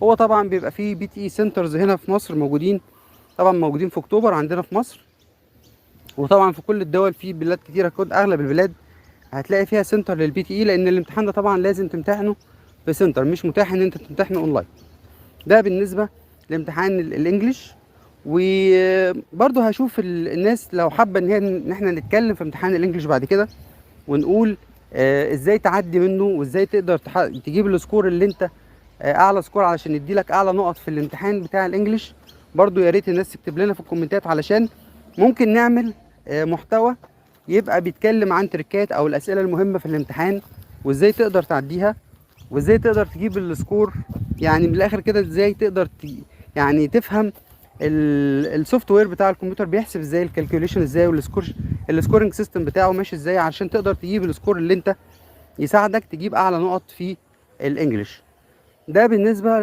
هو طبعا بيبقى فيه بي تي اي سنترز هنا في مصر موجودين، طبعا موجودين في اكتوبر عندنا في مصر، وطبعا في كل الدول، في بلاد كتيره، اغلب البلاد هتلاقي فيها سنتر للبي تي اي، لان الامتحان ده طبعا لازم تمتحنه في سنتر، مش متاح ان انت تمتحنه اونلاين. ده بالنسبه لامتحان الانجليش. وبرضه هشوف الناس لو حابه ان احنا نتكلم في امتحان الانجليش بعد كده، ونقول ازاي تعدي منه، وازاي تقدر تجيب السكور اللي انت اعلى سكور علشان يديلك اعلى نقط في الامتحان بتاع الانجليش. برضو يا ريت الناس تكتب لنا في الكومنتات، علشان ممكن نعمل محتوى يبقى بيتكلم عن تريكات او الاسئله المهمه في الامتحان، وازاي تقدر تعديها، وازاي تقدر تجيب السكور. يعني من الاخر كده ازاي تقدر يعني تفهم السوفت وير بتاع الكمبيوتر بيحسب ازاي الكالكوليشن ازاي، السكورنج سيستم بتاعه ماشي ازاي، عشان تقدر تجيب السكور اللي انت يساعدك تجيب اعلى نقط في الانجليش. ده بالنسبه